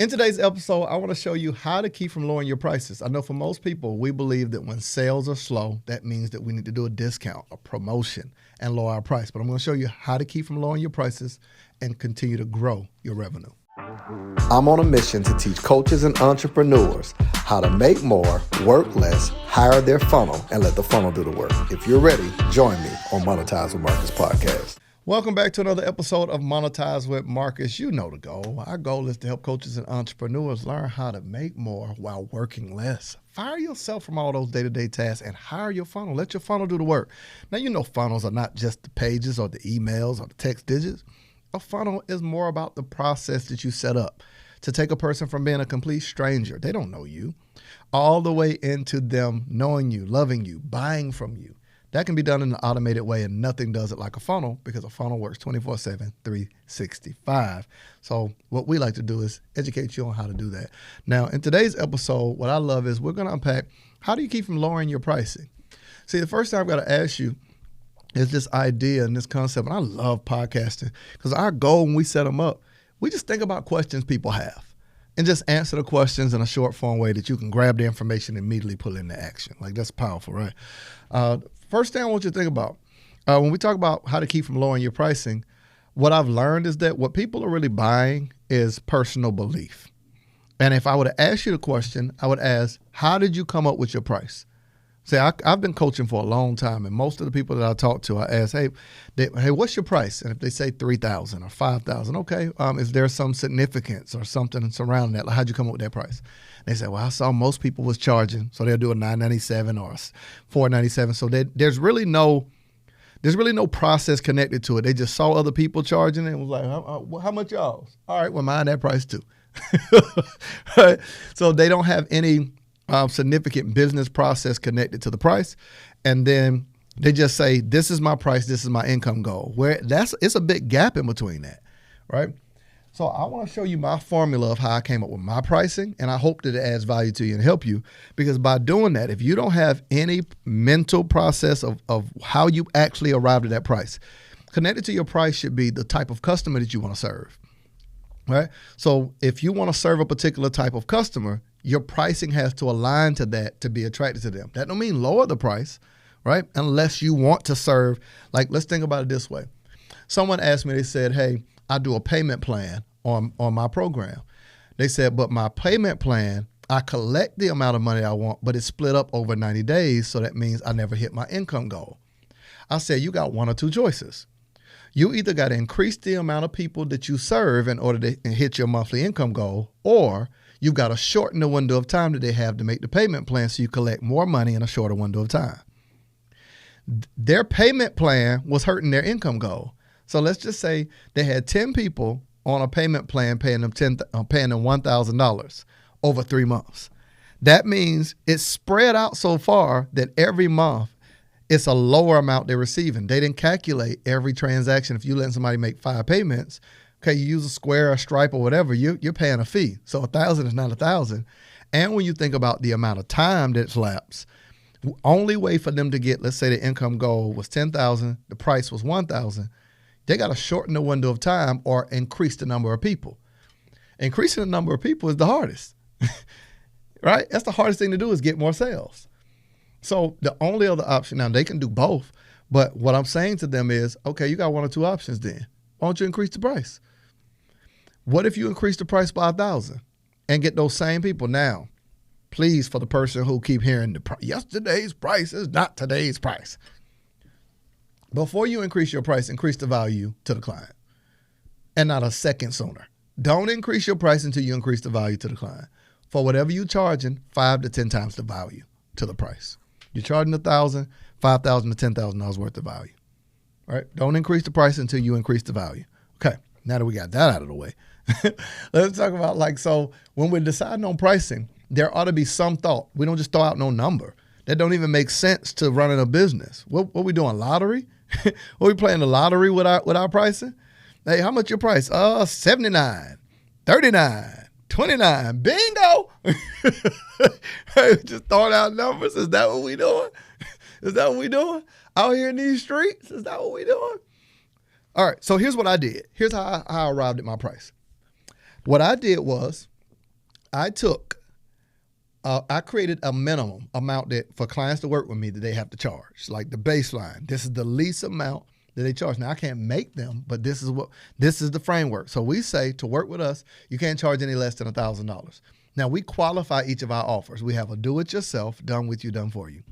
In today's episode, I want to show you how to keep from lowering your prices. I know for most people, we believe that when sales are slow, that means that we need to do a discount, a promotion, and lower our price. But I'm going to show you how to keep from lowering your prices and continue to grow your revenue. I'm on a mission to teach coaches and entrepreneurs how to make more, work less, hire their funnel, and let the funnel do the work. If you're ready, join me on Monetize with Marcus podcast. Welcome back to another episode of Monetize with Marcus. You know the goal. Our goal is to help coaches and entrepreneurs learn how to make more while working less. Fire yourself from all those day-to-day tasks and hire your funnel. Let your funnel do the work. Now, you know funnels are not just the pages or the emails or the text digits. A funnel is more about the process that you set up to take a person from being a complete stranger, they don't know you, all the way into them knowing you, loving you, buying from you. That can be done in an automated way, and nothing does it like a funnel because a funnel works 24/7, 365. So what we like to do is educate you on how to do that. Now, in today's episode, what I love is we're going to unpack how do you keep from lowering your pricing? See, the first thing I've got to ask you is this idea and this concept, and I love podcasting because our goal when we set them up, we just think about questions people have and just answer the questions in a short form way that you can grab the information and immediately put it into action. Like, that's powerful, right? First thing I want you to think about, when we talk about how to keep from lowering your pricing, what I've learned is that what people are really buying is personal belief. And if I were to ask you the question, I would ask, how did you come up with your price? See, I've been coaching for a long time, and most of the people that I talk to, I ask, hey, what's your price? And if they say $3,000 or $5,000, okay, is there some significance or something surrounding that? Like, how'd you come up with that price? They say, well, I saw most people was charging, so they'll do a $997 or $497. So there's really no process connected to it. They just saw other people charging and was like, how much y'all's? All right, well, mine that price too. Right? So they don't have any significant business process connected to the price. And then they just say, this is my price, this is my income goal. It's a big gap in between that, right? So I want to show you my formula of how I came up with my pricing, and I hope that it adds value to you and help you, because by doing that, if you don't have any mental process of how you actually arrived at that price, connected to your price should be the type of customer that you want to serve, right? So if you want to serve a particular type of customer, your pricing has to align to that to be attracted to them. That don't mean lower the price, right? Unless you want to serve, like, let's think about it this way. Someone asked me, they said, hey, I do a payment plan on my program. They said, but my payment plan, I collect the amount of money I want, but it's split up over 90 days. So that means I never hit my income goal. I said, you got one or two choices. You either got to increase the amount of people that you serve in order to hit your monthly income goal, or you've got to shorten the window of time that they have to make the payment plan so you collect more money in a shorter window of time. Their payment plan was hurting their income goal. So let's just say they had 10 people on a payment plan paying them $1,000 over 3 months. That means it's spread out so far that every month it's a lower amount they're receiving. They didn't calculate every transaction. If you let somebody make 5 payments, okay, you use a Square, a Stripe, or whatever, you're paying a fee. So 1,000 is not 1,000. And when you think about the amount of time that's lapsed, only way for them to get, let's say the income goal was 10,000, the price was 1,000, they got to shorten the window of time or increase the number of people. Increasing the number of people is the hardest, right? That's the hardest thing to do, is get more sales. So the only other option, now they can do both, but what I'm saying to them is, okay, you got one or two options then. Why don't you increase the price? What if you increase the price by 1,000 and get those same people? Now, please, for the person who keep hearing yesterday's price is not today's price. Before you increase your price, increase the value to the client, and not a second sooner. Don't increase your price until you increase the value to the client. For whatever you're charging, 5 to 10 times the value to the price. You're charging 1,000, $5,000 to $10,000 worth of value. All right? Don't increase the price until you increase the value. Okay, now that we got that out of the way, let's talk about, so when we're deciding on pricing, there ought to be some thought. We don't just throw out no number. That don't even make sense to running a business. What we doing, lottery? What we playing the lottery with our pricing? Hey, how much your price? $79, $39, $29. Bingo! Hey, just throwing out numbers. Is that what we doing? Is that what we doing? Out here in these streets? Is that what we doing? All right, so here's what I did. Here's how I arrived at my price. What I did was I took, I created a minimum amount that for clients to work with me that they have to charge, like the baseline. This is the least amount that they charge. Now I can't make them, but this is the framework. So we say to work with us, you can't charge any less than $1,000. Now we qualify each of our offers. We have a do-it-yourself, done with you, done for you.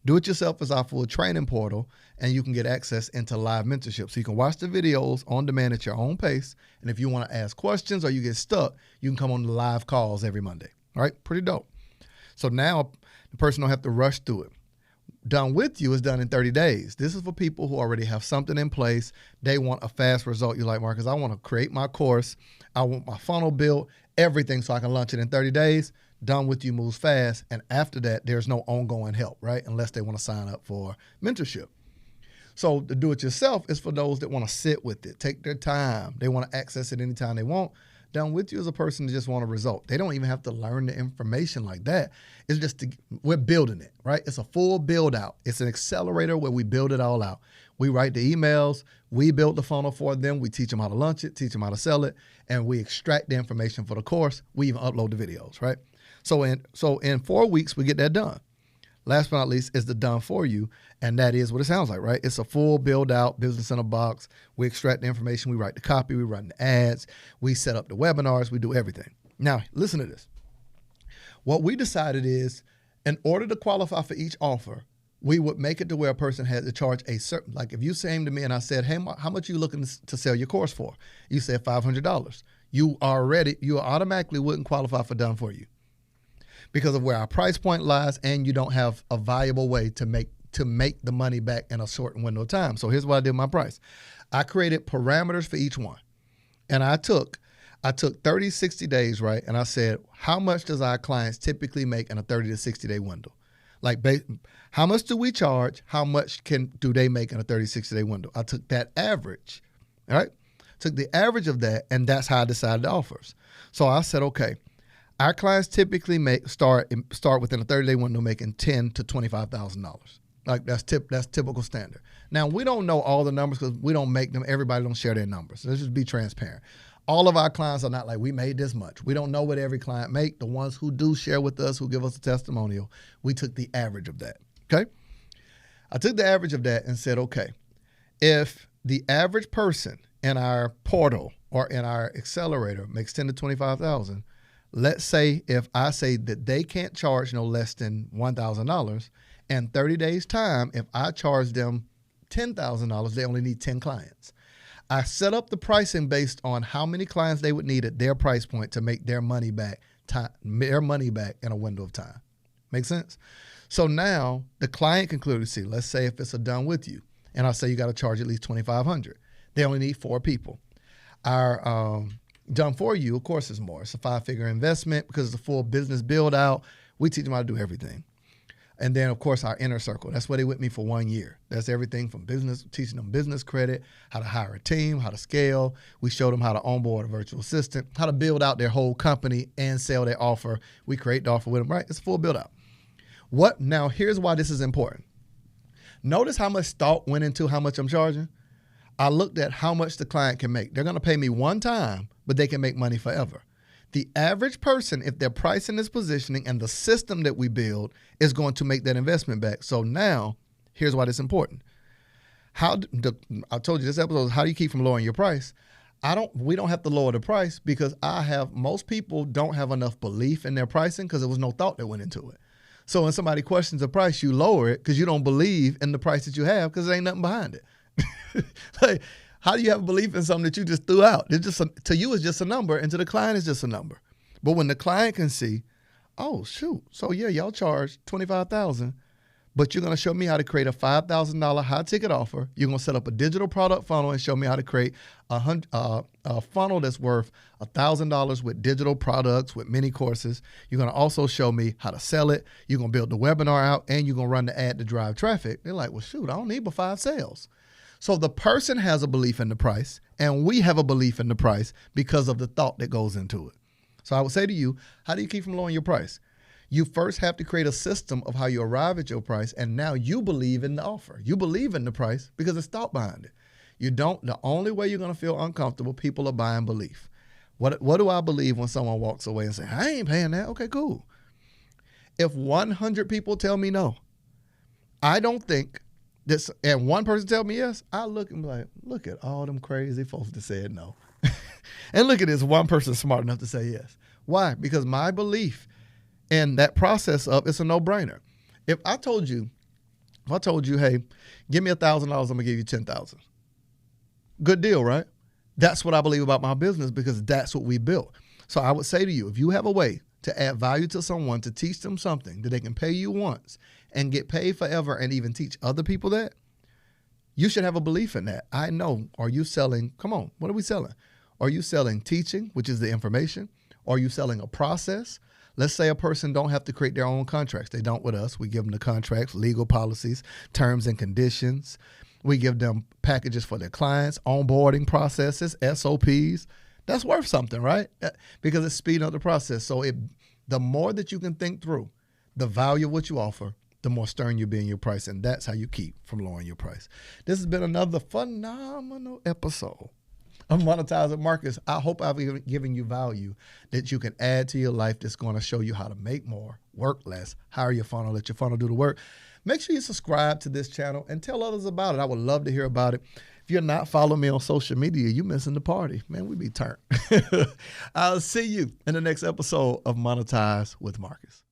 Do-it-yourself is our full training portal, and you can get access into live mentorship. So you can watch the videos on demand at your own pace, and if you want to ask questions or you get stuck, you can come on the live calls every Monday. All right, pretty dope. So now the person don't have to rush through it. Done with you is done in 30 days. This is for people who already have something in place. They want a fast result. You're like, Marcus, I want to create my course. I want my funnel built, everything so I can launch it in 30 days. Done with you moves fast. And after that, there's no ongoing help, right? Unless they want to sign up for mentorship. So the do-it-yourself is for those that want to sit with it, take their time. They want to access it anytime they want. Done with you is a person that just want a result. They don't even have to learn the information like that. It's just, we're building it, right? It's a full build out. It's an accelerator where we build it all out. We write the emails. We build the funnel for them. We teach them how to launch it, teach them how to sell it, and we extract the information for the course. We even upload the videos, right? So in 4 weeks, we get that done. Last but not least is the done for you, and that is what it sounds like, right? It's a full build out, business in a box. We extract the information, we write the copy, we run the ads, we set up the webinars, we do everything. Now, listen to this. What we decided is, in order to qualify for each offer, we would make it to where a person had to charge a certain, like if you came to me and I said, hey, how much are you looking to sell your course for? You said $500. You automatically wouldn't qualify for done for you, because of where our price point lies, and you don't have a viable way to make the money back in a short window of time. So here's what I did with my price. I created parameters for each one. And I took 30, 60 days, right? And I said, how much does our clients typically make in a 30 to 60 day window? Like, how much do we charge? How much do they make in a 30, 60 day window? I took that average, all right? Took the average of that, and that's how I decided the offers. So I said, okay, our clients typically start within a 30-day window making $10,000 to $25,000. Like that's typical standard. Now we don't know all the numbers because we don't make them. Everybody don't share their numbers. Let's just be transparent. All of our clients are not like, we made this much. We don't know what every client make. The ones who do share with us, who give us a testimonial, we took the average of that. Okay. I took the average of that and said, okay, if the average person in our portal or in our accelerator makes $10,000 to $25,000. Let's say if I say that they can't charge no less than $1,000, in 30 days time, if I charge them $10,000, they only need 10 clients. I set up the pricing based on how many clients they would need at their price point to make their money back in a window of time. Make sense? So now the client can clearly see, let's say if it's a done with you, and I say you got to charge at least $2,500. They only need 4 people. Our done for you, of course, is more. It's a 5-figure investment because it's a full business build out. We teach them how to do everything. And then, of course, our inner circle. That's where they with me for 1 year. That's everything from business, teaching them business credit, how to hire a team, how to scale. We show them how to onboard a virtual assistant, how to build out their whole company and sell their offer. We create the offer with them, right? It's a full build out. Now, here's why this is important. Notice how much thought went into how much I'm charging. I looked at how much the client can make. They're going to pay me one time, but they can make money forever. The average person, if their pricing is positioning and the system that we build is going to make that investment back. So now, here's why it's important. I told you this episode is how do you keep from lowering your price? We don't have to lower the price because most people don't have enough belief in their pricing because there was no thought that went into it. So when somebody questions the price, you lower it because you don't believe in the price that you have because there ain't nothing behind it. Like, how do you have a belief in something that you just threw out? To you, it's just a number, and to the client, it's just a number. But when the client can see, oh, shoot, so yeah, y'all charge $25,000, but you're going to show me how to create a $5,000 high-ticket offer. You're going to set up a digital product funnel and show me how to create a funnel that's worth $1,000 with digital products, with mini courses. You're going to also show me how to sell it. You're going to build the webinar out, and you're going to run the ad to drive traffic. They're like, well, shoot, I don't need but 5 sales. So the person has a belief in the price, and we have a belief in the price because of the thought that goes into it. So I would say to you, how do you keep from lowering your price? You first have to create a system of how you arrive at your price, and now you believe in the offer. You believe in the price because there's thought behind it. The only way you're going to feel uncomfortable, people are buying belief. What do I believe when someone walks away and say, I ain't paying that? Okay, cool. If 100 people tell me no, I don't think this, and one person tell me yes, I look and be like, look at all them crazy folks that said no. And look at this one person smart enough to say yes. Why? Because my belief in that process of it's a no-brainer. If I told you, hey, give me $1,000, I'm gonna give you 10,000. Good deal, right? That's what I believe about my business because that's what we built. So I would say to you, if you have a way to add value to someone, to teach them something that they can pay you once and get paid forever and even teach other people that, you should have a belief in that. I know. Are you selling? Come on. What are we selling? Are you selling teaching, which is the information? Are you selling a process? Let's say a person don't have to create their own contracts. They don't with us. We give them the contracts, legal policies, terms and conditions. We give them packages for their clients, onboarding processes, SOPs. That's worth something, right? Because it's speeding up the process. So the more that you can think through the value of what you offer, the more stern you be in your price. And that's how you keep from lowering your price. This has been another phenomenal episode of Monetize with Marcus. I hope I've given you value that you can add to your life that's going to show you how to make more, work less, hire your funnel, let your funnel do the work. Make sure you subscribe to this channel and tell others about it. I would love to hear about it. If you're not following me on social media, you're missing the party. Man, we be turned. I'll see you in the next episode of Monetize with Marcus.